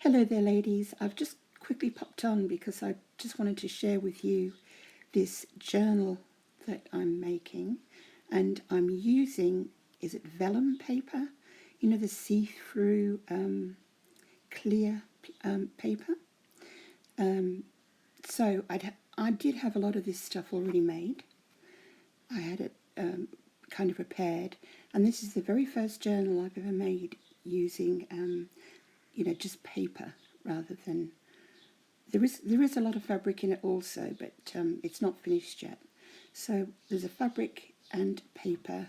Hello there ladies, I've just quickly popped on because I just wanted to share with you this journal that I'm making, and I'm using, is it vellum paper? You know, the see-through clear paper. So I did have a lot of this stuff already made. I had it kind of prepared, and this is the very first journal I've ever made using you know, just paper rather than, there is a lot of fabric in it also, but it's not finished yet. So there's a fabric and paper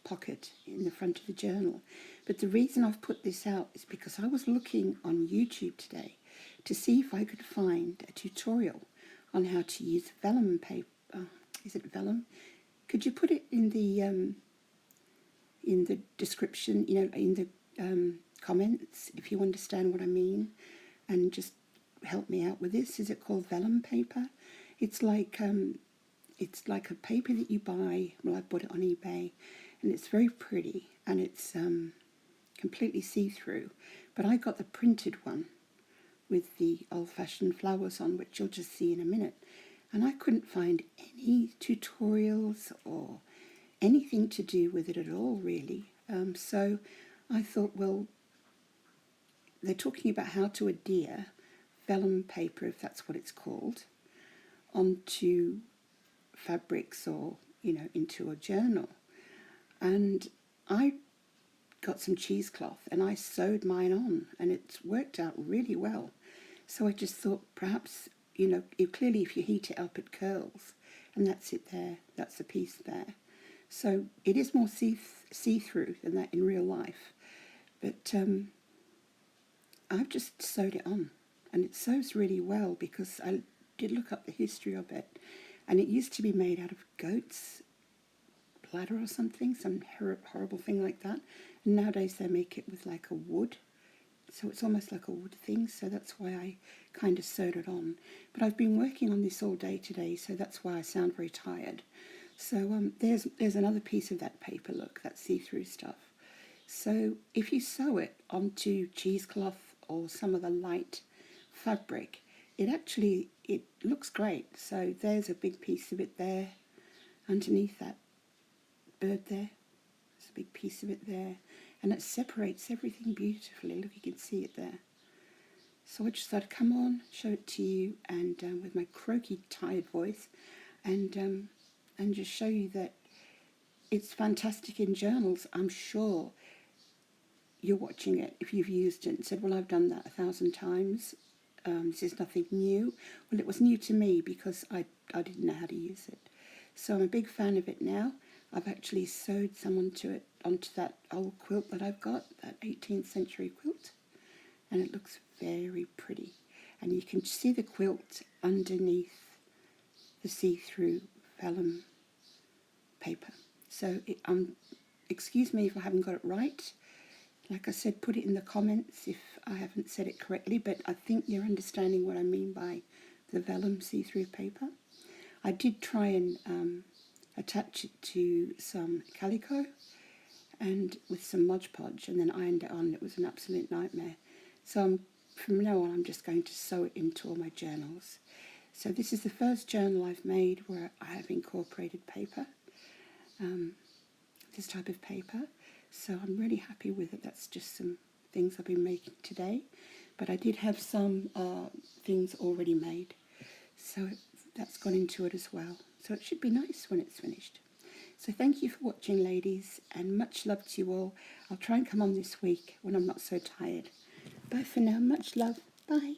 pocket in the front of the journal. But the reason I've put this out is because I was looking on YouTube today to see if I could find a tutorial on how to use vellum paper. Is it vellum? Could you put it in the description, you know, in the comments, if you understand what I mean, and just help me out with this. Is it called vellum paper? It's like a paper that you buy. Well, I bought it on eBay, and it's very pretty, and it's completely see-through. But I got the printed one with the old-fashioned flowers on, which you'll just see in a minute. And I couldn't find any tutorials or anything to do with it at all, really. So I thought, well, they're talking about how to adhere vellum paper, if that's what it's called, onto fabrics or, you know, into a journal. And I got some cheesecloth and I sewed mine on, and it's worked out really well. So I just thought perhaps, you know, clearly if you heat it up it curls, and that's it there, that's the piece there. So it is more see-through than that in real life. But I've just sewed it on, and it sews really well because I did look up the history of it, and it used to be made out of goat's bladder or something, some horrible thing like that. And nowadays they make it with like a wood, so it's almost like a wood thing, so that's why I kind of sewed it on. But I've been working on this all day today, so that's why I sound very tired. So there's another piece of that paper, look, that see-through stuff. So if you sew it onto cheesecloth or some of the light fabric, it looks great. So there's a big piece of it there underneath that bird there. There's a big piece of it there, and it separates everything beautifully. Look, you can see it there. So I just thought I'd come on, show it to you, and with my croaky, tired voice, and just show you that it's fantastic in journals. I'm sure you're watching it if you've used it and said, well, I've done that 1,000 times. This is nothing new. Well, it was new to me because I didn't know how to use it. So I'm a big fan of it now. I've actually sewed some onto that old quilt that I've got, that 18th century quilt, and it looks very pretty. And you can see the quilt underneath the see-through vellum paper. So excuse me if I haven't got it right. Like I said, put it in the comments if I haven't said it correctly, but I think you're understanding what I mean by the vellum see-through paper. I did try and attach it to some calico and with some Mod Podge, and then ironed it on. It was an absolute nightmare. So from now on I'm just going to sew it into all my journals. So this is the first journal I've made where I have incorporated paper, this type of paper. So I'm really happy with it. That's just some things I've been making today. But I did have some things already made, so that's gone into it as well. So it should be nice when it's finished. So thank you for watching, ladies, and much love to you all. I'll try and come on this week when I'm not so tired. Bye for now. Much love. Bye.